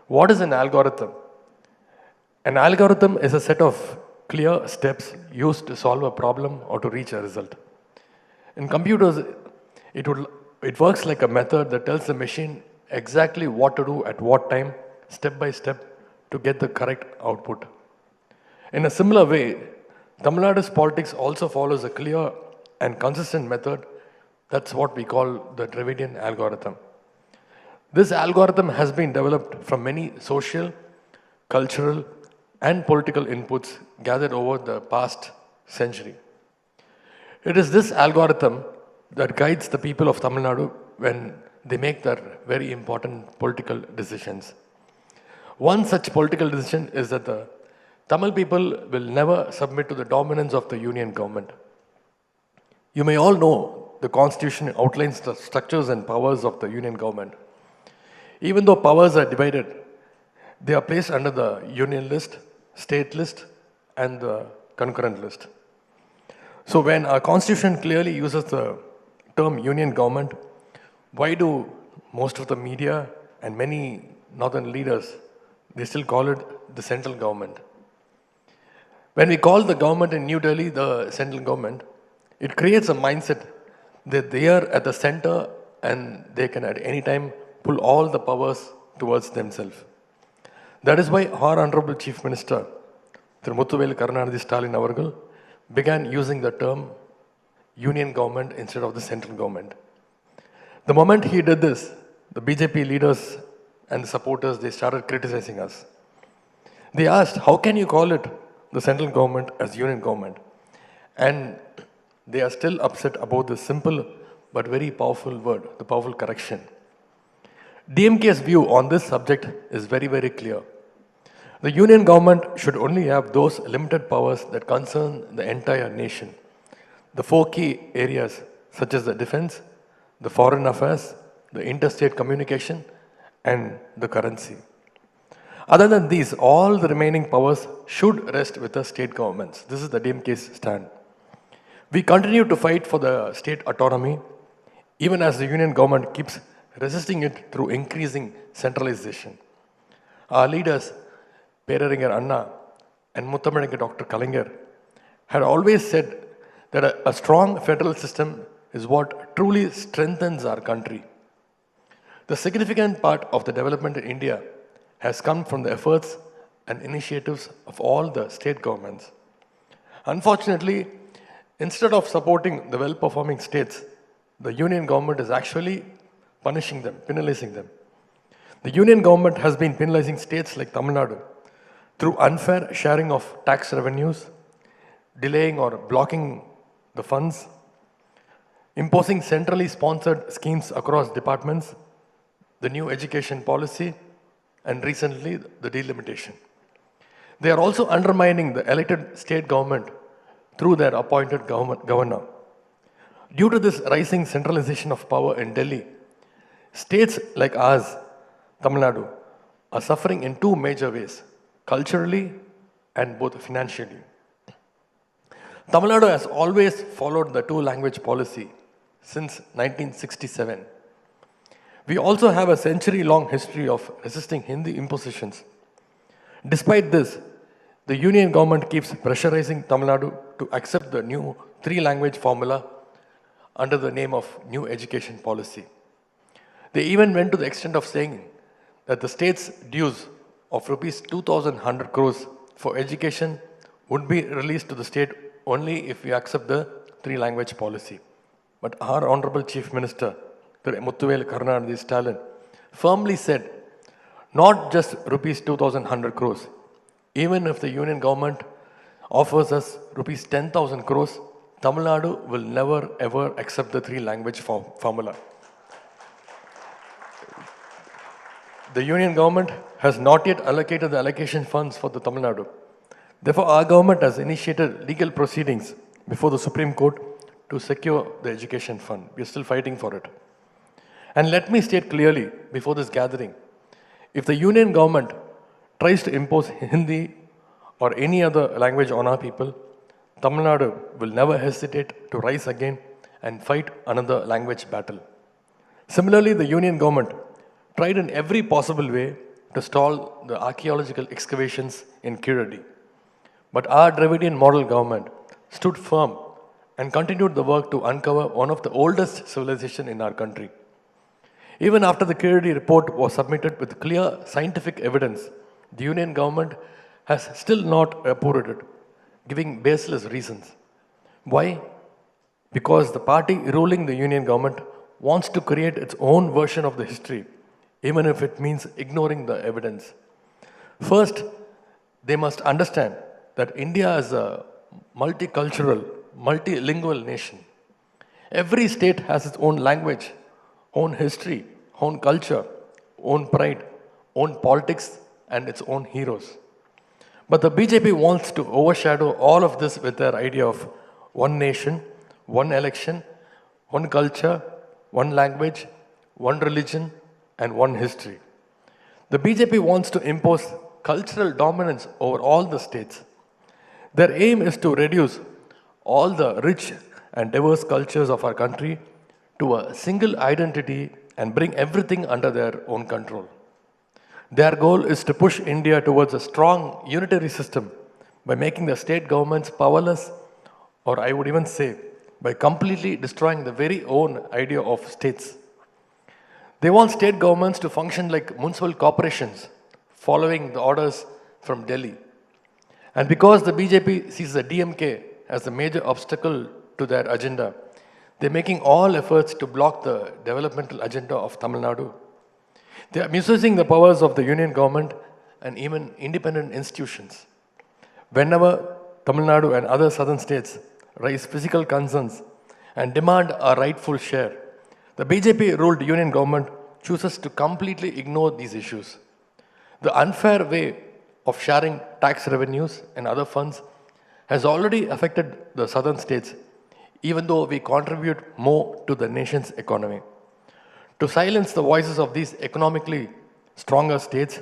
What is an algorithm? An algorithm is a set of clear steps used to solve a problem or to reach a result. In computers, it works like a method that tells the machine exactly what to do at what time, step by step, to get the correct output. In a similar way, Tamil Nadu's politics also follows a clear and consistent method. That's what we call the Dravidian algorithm. This algorithm has been developed from many social, cultural, and political inputs gathered over the past century. It is this algorithm that guides the people of Tamil Nadu when they make their very important political decisions. One such political decision is that the Tamil people will never submit to the dominance of the union government. You may all know the constitution outlines the structures and powers of the union government. Even though powers are divided, they are placed under the union list, state list, and the concurrent list. So when our constitution clearly uses the term union government, why do most of the media and many northern leaders, they still call it the central government? When we call the government in New Delhi the central government, it creates a mindset that they are at the center and they can at any time pull all the powers towards themselves. That is why our Honorable Chief Minister, Udhayanidhi Stalin Dravidian, began using the term union government instead of the central government. The moment he did this, the BJP leaders and the supporters, they started criticizing us. They asked, how can you call it the central government as union government? And they are still upset about this simple but very powerful word, the powerful correction. DMK's view on this subject is very, very clear. The union government should only have those limited powers that concern the entire nation. The four key areas such as the defense, the foreign affairs, the interstate communication, and the currency. Other than these, all the remaining powers should rest with the state governments. This is the DMK's stand. We continue to fight for the state autonomy, even as the union government keeps resisting it through increasing centralization. Our leaders, Peraringer Anna and Muttamalinga Dr. Kalaignar, had always said that a strong federal system is what truly strengthens our country. The significant part of the development in India has come from the efforts and initiatives of all the state governments. Unfortunately, instead of supporting the well-performing states, the union government is actually punishing them, penalizing them. The union government has been penalizing states like Tamil Nadu through unfair sharing of tax revenues, delaying or blocking the funds, imposing centrally sponsored schemes across departments, the new education policy, and recently the delimitation. They are also undermining the elected state government through their appointed governor. Due to this rising centralization of power in Delhi, states like ours, Tamil Nadu, are suffering in two major ways, culturally and both financially. Tamil Nadu has always followed the two-language policy since 1967. We also have a century-long history of resisting Hindi impositions. Despite this, the union government keeps pressurizing Tamil Nadu to accept the new three-language formula under the name of new education policy. They even went to the extent of saying that the state's dues of rupees 2,100 crores for education would be released to the state only if we accept the three-language policy. But our Honorable Chief Minister, Udhayanidhi Stalin, firmly said, not just rupees 2,100 crores, even if the union government offers us rupees 10,000 crores, Tamil Nadu will never ever accept the three-language formula. The union government has not yet allocated the allocation funds for the Tamil Nadu. Therefore, our government has initiated legal proceedings before the Supreme Court to secure the education fund. We are still fighting for it. And let me state clearly before this gathering, if the union government tries to impose Hindi or any other language on our people, Tamil Nadu will never hesitate to rise again and fight another language battle. Similarly, the union government tried in every possible way to stall the archaeological excavations in Kiradi. But our Dravidian model government stood firm and continued the work to uncover one of the oldest civilizations in our country. Even after the Kiradi report was submitted with clear scientific evidence, the Union government has still not approved it, giving baseless reasons. Why? Because the party ruling the Union government wants to create its own version of the history, even if it means ignoring the evidence. First, they must understand that India is a multicultural, multilingual nation. Every state has its own language, own history, own culture, own pride, own politics, and its own heroes. But the BJP wants to overshadow all of this with their idea of one nation, one election, one culture, one language, one religion, and one history. The BJP wants to impose cultural dominance over all the states. Their aim is to reduce all the rich and diverse cultures of our country to a single identity and bring everything under their own control. Their goal is to push India towards a strong unitary system by making the state governments powerless, or I would even say, by completely destroying the very own idea of states. They want state governments to function like municipal corporations, following the orders from Delhi. And because the BJP sees the DMK as a major obstacle to their agenda, they're making all efforts to block the developmental agenda of Tamil Nadu. They are misusing the powers of the union government and even independent institutions. Whenever Tamil Nadu and other southern states raise physical concerns and demand a rightful share, the BJP-ruled union government chooses to completely ignore these issues. The unfair way of sharing tax revenues and other funds has already affected the southern states, even though we contribute more to the nation's economy. To silence the voices of these economically stronger states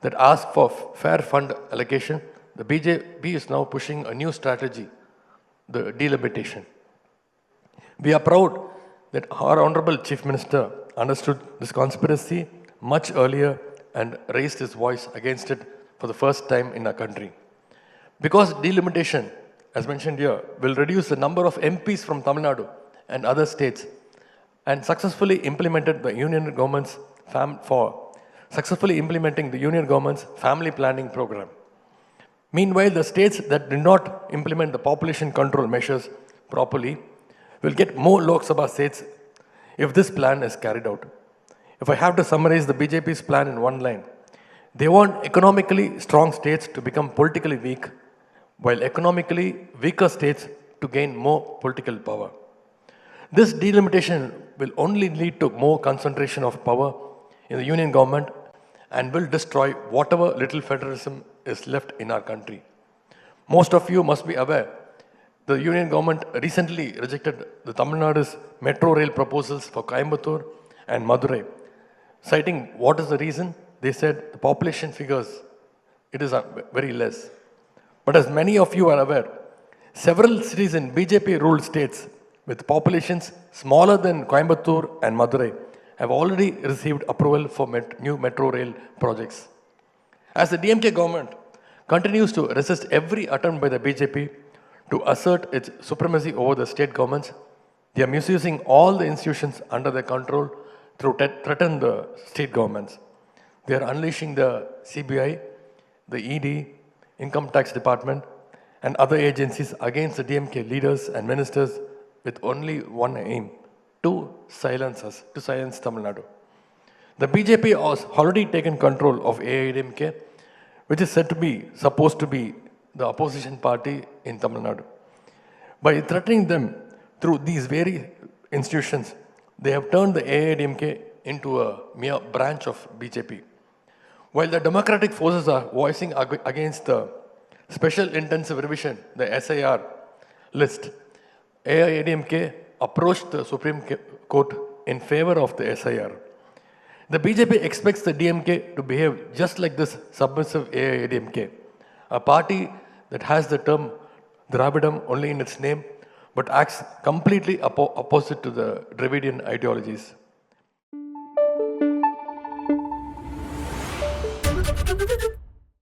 that ask for fair fund allocation, the BJP is now pushing a new strategy, the delimitation. We are proud that our Honorable Chief Minister understood this conspiracy much earlier and raised his voice against it for the first time in our country. Because delimitation, as mentioned here, will reduce the number of MPs from Tamil Nadu and other states and successfully implemented the union government's family planning program. Meanwhile, the states that did not implement the population control measures properly will get more Lok Sabha seats if this plan is carried out. If I have to summarize the BJP's plan in one line, they want economically strong states to become politically weak, while economically weaker states to gain more political power. This delimitation will only lead to more concentration of power in the union government and will destroy whatever little federalism is left in our country. Most of you must be aware the union government recently rejected the Tamil Nadu's metro rail proposals for Coimbatore and Madurai. Citing what is the reason? They said the population figures, it is very less. But as many of you are aware, several cities in BJP-ruled states with populations smaller than Coimbatore and Madurai have already received approval for new metro rail projects. As the DMK government continues to resist every attempt by the BJP to assert its supremacy over the state governments, they are misusing all the institutions under their control to threaten the state governments. They are unleashing the CBI, the ED, Income Tax Department, and other agencies against the DMK leaders and ministers with only one aim, to silence us, to silence Tamil Nadu. The BJP has already taken control of AIDMK, which is supposed to be the opposition party in Tamil Nadu. By threatening them through these very institutions, they have turned the AIDMK into a mere branch of BJP. While the democratic forces are voicing against the Special Intensive Revision, the SIR list, AIADMK approached the Supreme Court in favor of the SIR. The BJP expects the DMK to behave just like this submissive AIADMK, a party that has the term Dravidam only in its name, but acts completely opposite to the Dravidian ideologies. Thank you.